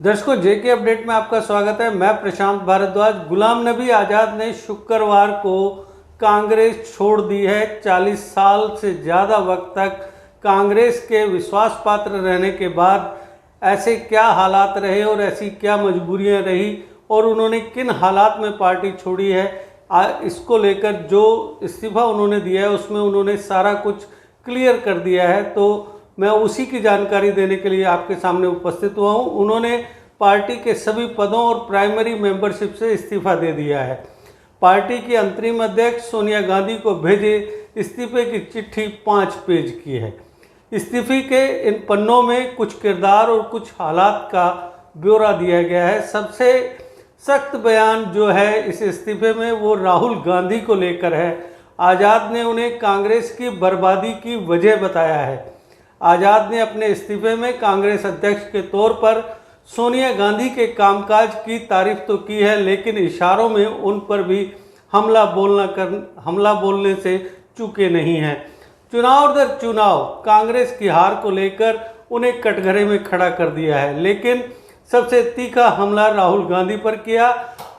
दर्शकों, जेके अपडेट में आपका स्वागत है। मैं प्रशांत भारद्वाज। गुलाम नबी आज़ाद ने शुक्रवार को कांग्रेस छोड़ दी है। 40 साल से ज़्यादा वक्त तक कांग्रेस के विश्वास पात्र रहने के बाद ऐसे क्या हालात रहे और ऐसी क्या मजबूरियां रही और उन्होंने किन हालात में पार्टी छोड़ी है, इसको लेकर जो इस्तीफ़ा उन्होंने दिया है उसमें उन्होंने सारा कुछ क्लियर कर दिया है। तो मैं उसी की जानकारी देने के लिए आपके सामने उपस्थित हुआ हूँ। उन्होंने पार्टी के सभी पदों और प्राइमरी मेंबरशिप से इस्तीफा दे दिया है। पार्टी की अंतरिम अध्यक्ष सोनिया गांधी को भेजे इस्तीफे की चिट्ठी 5 पेज की है। इस्तीफे के इन पन्नों में कुछ किरदार और कुछ हालात का ब्यौरा दिया गया है। सबसे सख्त बयान जो है इस इस्तीफे में वो राहुल गांधी को लेकर है। आज़ाद ने उन्हें कांग्रेस की बर्बादी की वजह बताया है। आज़ाद ने अपने इस्तीफे में कांग्रेस अध्यक्ष के तौर पर सोनिया गांधी के कामकाज की तारीफ तो की है, लेकिन इशारों में उन पर भी हमला बोलने से चूके नहीं हैं। चुनाव दर चुनाव कांग्रेस की हार को लेकर उन्हें कटघरे में खड़ा कर दिया है, लेकिन सबसे तीखा हमला राहुल गांधी पर किया।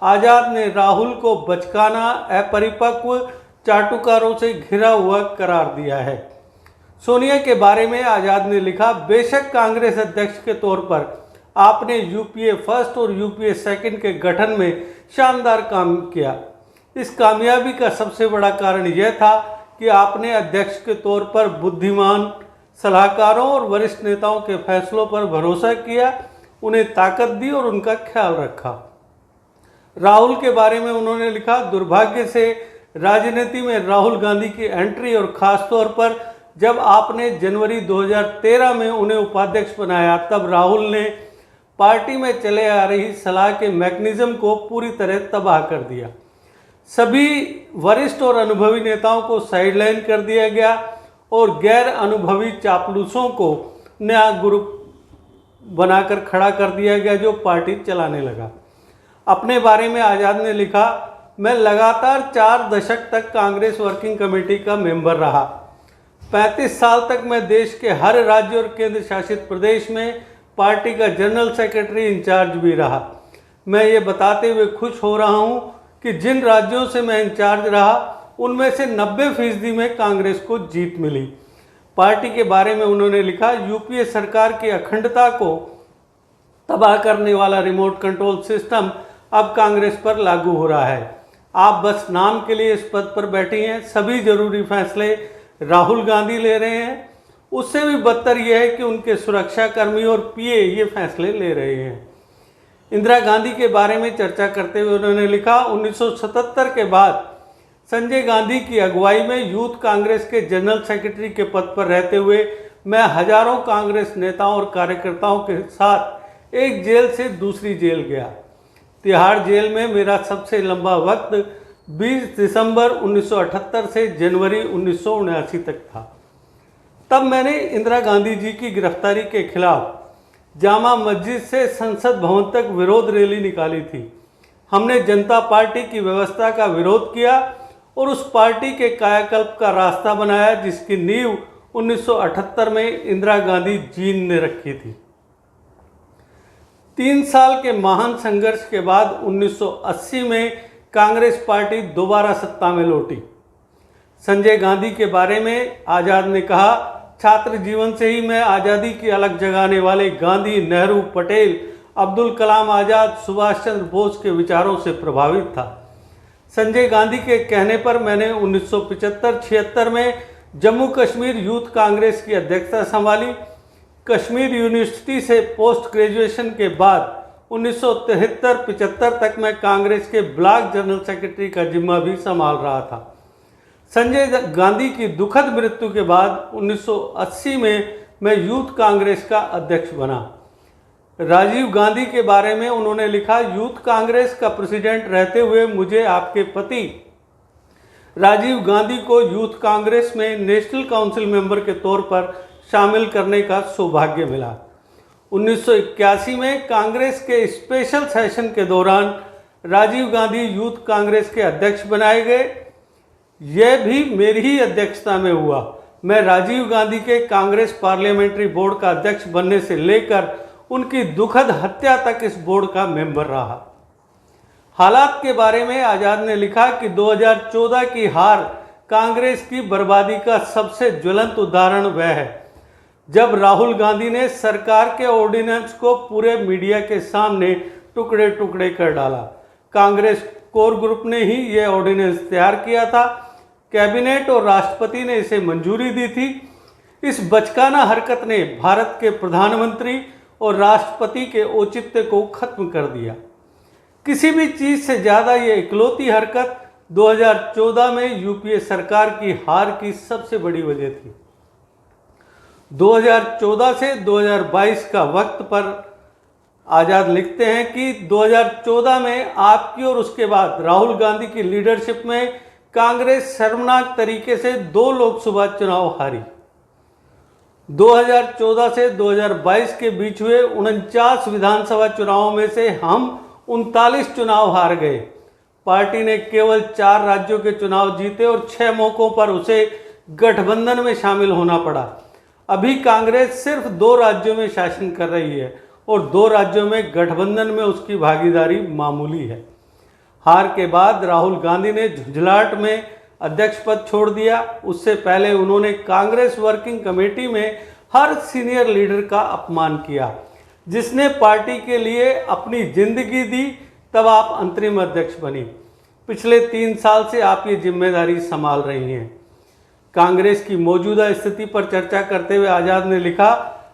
आज़ाद ने राहुल को बचकाना, अपरिपक्व, चाटुकारों से घिरा हुआ करार दिया है। सोनिया के बारे में आज़ाद ने लिखा, बेशक कांग्रेस अध्यक्ष के तौर पर आपने यूपीए फर्स्ट और यूपीए सेकंड के गठन में शानदार काम किया। इस कामयाबी का सबसे बड़ा कारण यह था कि आपने अध्यक्ष के तौर पर बुद्धिमान सलाहकारों और वरिष्ठ नेताओं के फैसलों पर भरोसा किया, उन्हें ताकत दी और उनका ख्याल रखा। राहुल के बारे में उन्होंने लिखा, दुर्भाग्य से राजनीति में राहुल गांधी की एंट्री और खासतौर पर जब आपने जनवरी 2013 में उन्हें उपाध्यक्ष बनाया, तब राहुल ने पार्टी में चले आ रही सलाह के मैकेनिज्म को पूरी तरह तबाह कर दिया। सभी वरिष्ठ और अनुभवी नेताओं को साइडलाइन कर दिया गया और गैर अनुभवी चापलूसों को नया ग्रुप बनाकर खड़ा कर दिया गया जो पार्टी चलाने लगा। अपने बारे में आज़ाद ने लिखा, मैं लगातार 4 दशक तक कांग्रेस वर्किंग कमेटी का मेंबर रहा। 35 साल तक मैं देश के हर राज्य और केंद्र शासित प्रदेश में पार्टी का जनरल सेक्रेटरी इंचार्ज भी रहा। मैं ये बताते हुए खुश हो रहा हूँ कि जिन राज्यों से मैं इंचार्ज रहा उनमें से 90% में कांग्रेस को जीत मिली। पार्टी के बारे में उन्होंने लिखा, यूपीए सरकार की अखंडता को तबाह करने वाला रिमोट कंट्रोल सिस्टम अब कांग्रेस पर लागू हो रहा है। आप बस नाम के लिए इस पद पर बैठी हैं, सभी जरूरी फैसले राहुल गांधी ले रहे हैं। उससे भी बदतर यह है कि उनके सुरक्षाकर्मी और पीए ये फैसले ले रहे हैं। इंदिरा गांधी के बारे में चर्चा करते हुए उन्होंने लिखा, 1977 के बाद संजय गांधी की अगुवाई में यूथ कांग्रेस के जनरल सेक्रेटरी के पद पर रहते हुए मैं हजारों कांग्रेस नेताओं और कार्यकर्ताओं के साथ एक जेल से दूसरी जेल गया। तिहाड़ जेल में मेरा सबसे लंबा वक्त 20 दिसंबर 1978 से जनवरी 1979 तक था। तब मैंने इंदिरा गांधी जी की गिरफ्तारी के खिलाफ जामा मस्जिद से संसद भवन तक विरोध रैली निकाली थी। हमने जनता पार्टी की व्यवस्था का विरोध किया और उस पार्टी के कायाकल्प का रास्ता बनाया जिसकी नींव 1978 में इंदिरा गांधी जी ने रखी थी। 3 साल के महान संघर्ष के बाद 1980 में कांग्रेस पार्टी दोबारा सत्ता में लौटी। संजय गांधी के बारे में आज़ाद ने कहा, छात्र जीवन से ही मैं आज़ादी की अलग जगाने वाले गांधी, नेहरू, पटेल, अब्दुल कलाम आज़ाद, सुभाष चंद्र बोस के विचारों से प्रभावित था। संजय गांधी के कहने पर मैंने 1975-76 में जम्मू कश्मीर यूथ कांग्रेस की अध्यक्षता संभाली। कश्मीर यूनिवर्सिटी से पोस्ट ग्रेजुएशन के बाद 1973-75 तक मैं कांग्रेस के ब्लॉक जनरल सेक्रेटरी का जिम्मा भी संभाल रहा था। संजय गांधी की दुखद मृत्यु के बाद 1980 में मैं यूथ कांग्रेस का अध्यक्ष बना। राजीव गांधी के बारे में उन्होंने लिखा, यूथ कांग्रेस का प्रेसिडेंट रहते हुए मुझे आपके पति राजीव गांधी को यूथ कांग्रेस में नेशनल काउंसिल मेंबर के तौर पर शामिल करने का सौभाग्य मिला। 1981 में कांग्रेस के स्पेशल सेशन के दौरान राजीव गांधी यूथ कांग्रेस के अध्यक्ष बनाए गए। यह भी मेरी ही अध्यक्षता में हुआ। मैं राजीव गांधी के कांग्रेस पार्लियामेंट्री बोर्ड का अध्यक्ष बनने से लेकर उनकी दुखद हत्या तक इस बोर्ड का मेंबर रहा। हालात के बारे में आजाद ने लिखा कि 2014 की हार कांग्रेस की बर्बादी का सबसे ज्वलंत उदाहरण वह है जब राहुल गांधी ने सरकार के ऑर्डिनेंस को पूरे मीडिया के सामने टुकड़े टुकड़े कर डाला। कांग्रेस कोर ग्रुप ने ही यह ऑर्डिनेंस तैयार किया था। कैबिनेट और राष्ट्रपति ने इसे मंजूरी दी थी। इस बचकाना हरकत ने भारत के प्रधानमंत्री और राष्ट्रपति के औचित्य को खत्म कर दिया। किसी भी चीज से ज्यादा ये इकलौती हरकत 2014 में यूपीए सरकार की हार की सबसे बड़ी वजह थी। 2014 से 2022 का वक्त पर आजाद लिखते हैं कि 2014 में आपकी और उसके बाद राहुल गांधी की लीडरशिप में कांग्रेस शर्मनाक तरीके से 2 लोकसभा चुनाव हारी। 2014 से 2022 के बीच हुए 49 विधानसभा चुनावों में से हम 39 चुनाव हार गए। पार्टी ने केवल 4 राज्यों के चुनाव जीते और 6 मौकों पर उसे गठबंधन में शामिल होना पड़ा। अभी कांग्रेस सिर्फ 2 राज्यों में शासन कर रही है और 2 राज्यों में गठबंधन में उसकी भागीदारी मामूली है। हार के बाद राहुल गांधी ने झुंझलाहट में अध्यक्ष पद छोड़ दिया। उससे पहले उन्होंने कांग्रेस वर्किंग कमेटी में हर सीनियर लीडर का अपमान किया। जिसने पार्टी के लिए अपनी जिंदगी दी, तब आप अंतरिम अध्यक्ष बनी। पिछले 3 साल से आप ये जिम्मेदारी संभाल रही हैं। कांग्रेस की मौजूदा स्थिति पर चर्चा करते हुए आजाद ने लिखा,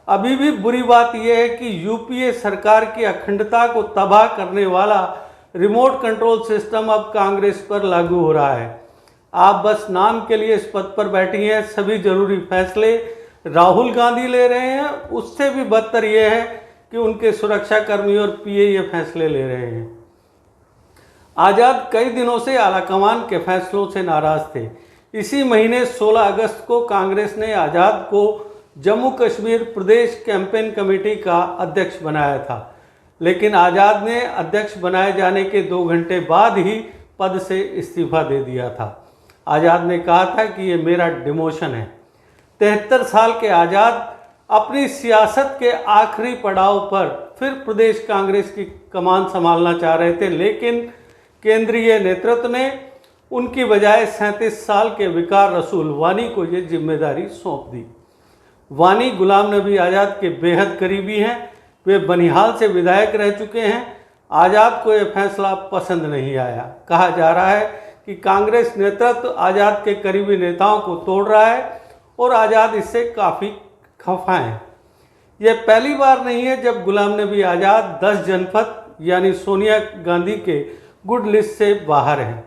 अभी भी बुरी बात यह है कि यूपीए सरकार की अखंडता को तबाह करने वाला रिमोट कंट्रोल सिस्टम अब कांग्रेस पर लागू हो रहा है। आप बस नाम के लिए इस पद पर बैठी हैं। सभी जरूरी फैसले राहुल गांधी ले रहे हैं। उससे भी बदतर यह है कि उनके सुरक्षा कर्मी और पीए ये फैसले ले रहे हैं। आजाद कई दिनों से आलाकमान के फैसलों से नाराज थे। इसी महीने 16 अगस्त को कांग्रेस ने आजाद को जम्मू कश्मीर प्रदेश कैंपेन कमेटी का अध्यक्ष बनाया था, लेकिन आजाद ने अध्यक्ष बनाए जाने के 2 घंटे बाद ही पद से इस्तीफा दे दिया था। आजाद ने कहा था कि ये मेरा डिमोशन है। 73 साल के आजाद अपनी सियासत के आखिरी पड़ाव पर फिर प्रदेश कांग्रेस की कमान संभालना चाह रहे थे, लेकिन केंद्रीय नेतृत्व ने उनकी बजाय 37 साल के विकार रसूल वानी को ये जिम्मेदारी सौंप दी। वानी गुलाम नबी आज़ाद के बेहद करीबी हैं। वे बनिहाल से विधायक रह चुके हैं। आज़ाद को यह फैसला पसंद नहीं आया। कहा जा रहा है कि कांग्रेस नेतृत्व आज़ाद के करीबी नेताओं को तोड़ रहा है और आज़ाद इससे काफ़ी खफा हैं। यह पहली बार नहीं है जब गुलाम नबी आज़ाद 10 जनपद यानी सोनिया गांधी के गुड लिस्ट से बाहर हैं।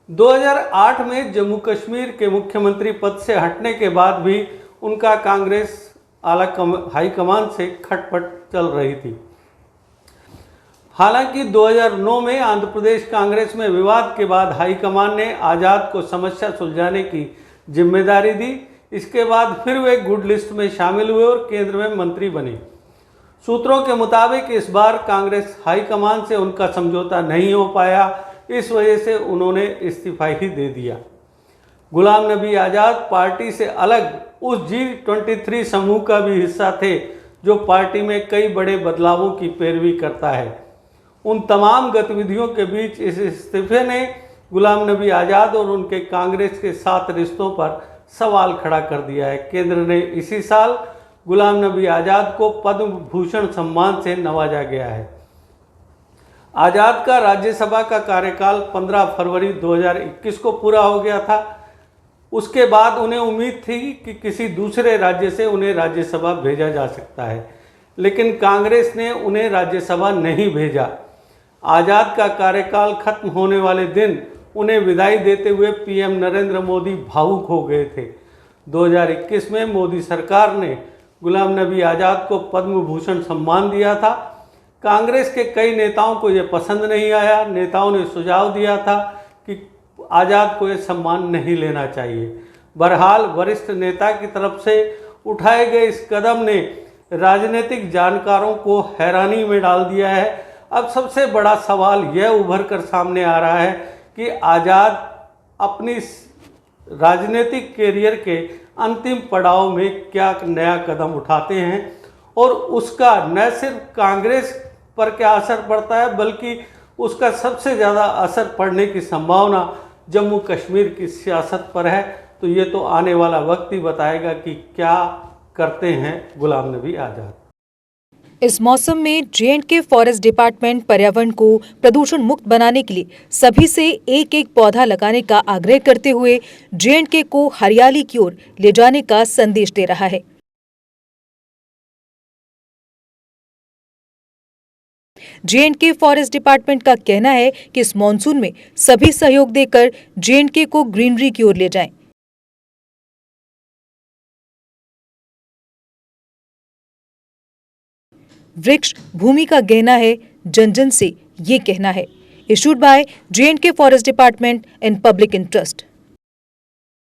2008 में जम्मू कश्मीर के मुख्यमंत्री पद से हटने के बाद भी उनका कांग्रेस हाईकमान से खटपट चल रही थी। हालांकि 2009 में आंध्र प्रदेश कांग्रेस में विवाद के बाद हाईकमान ने आज़ाद को समस्या सुलझाने की जिम्मेदारी दी। इसके बाद फिर वे गुड लिस्ट में शामिल हुए और केंद्र में मंत्री बने। सूत्रों के मुताबिक इस बार कांग्रेस हाईकमान से उनका समझौता नहीं हो पाया। इस वजह से उन्होंने इस्तीफा ही दे दिया। गुलाम नबी आज़ाद पार्टी से अलग उस G23 समूह का भी हिस्सा थे जो पार्टी में कई बड़े बदलावों की पैरवी करता है। उन तमाम गतिविधियों के बीच इस इस्तीफे ने गुलाम नबी आज़ाद और उनके कांग्रेस के साथ रिश्तों पर सवाल खड़ा कर दिया है। केंद्र ने इसी साल गुलाम नबी आज़ाद को पद्म भूषण सम्मान से नवाजा गया है। आज़ाद का राज्यसभा का कार्यकाल 15 फरवरी 2021 को पूरा हो गया था। उसके बाद उन्हें उम्मीद थी कि किसी दूसरे राज्य से उन्हें राज्यसभा भेजा जा सकता है, लेकिन कांग्रेस ने उन्हें राज्यसभा नहीं भेजा। आज़ाद का कार्यकाल खत्म होने वाले दिन उन्हें विदाई देते हुए पीएम नरेंद्र मोदी भावुक हो गए थे। 2021 में मोदी सरकार ने गुलाम नबी आज़ाद को पद्म भूषण सम्मान दिया था। कांग्रेस के कई नेताओं को यह पसंद नहीं आया। नेताओं ने सुझाव दिया था कि आज़ाद को यह सम्मान नहीं लेना चाहिए। बहरहाल वरिष्ठ नेता की तरफ से उठाए गए इस कदम ने राजनीतिक जानकारों को हैरानी में डाल दिया है। अब सबसे बड़ा सवाल यह उभर कर सामने आ रहा है कि आज़ाद अपनी राजनीतिक कैरियर के अंतिम पड़ाव में क्या नया कदम उठाते हैं और उसका न सिर्फ कांग्रेस पर क्या असर पड़ता है बल्कि उसका सबसे ज़्यादा असर पड़ने की संभावना जम्मू कश्मीर की सियासत पर है। तो ये तो आने वाला वक्त ही बताएगा कि क्या करते हैं गुलाम नबी आज़ाद। इस मौसम में जे.एंड.के फॉरेस्ट डिपार्टमेंट पर्यावरण को प्रदूषण मुक्त बनाने के लिए सभी से एक एक पौधा लगाने का आग्रह करते हुए जे.एंड.के को हरियाली की ओर ले जाने का संदेश दे रहा है। जे.एंड.के फॉरेस्ट डिपार्टमेंट का कहना है कि इस मॉनसून में सभी सहयोग देकर जे.एंड.के को ग्रीनरी की ओर ले जाएं। वृक्ष भूमि का गहना है, जन जन से ये कहना है। Issued by J&K forest department in public interest.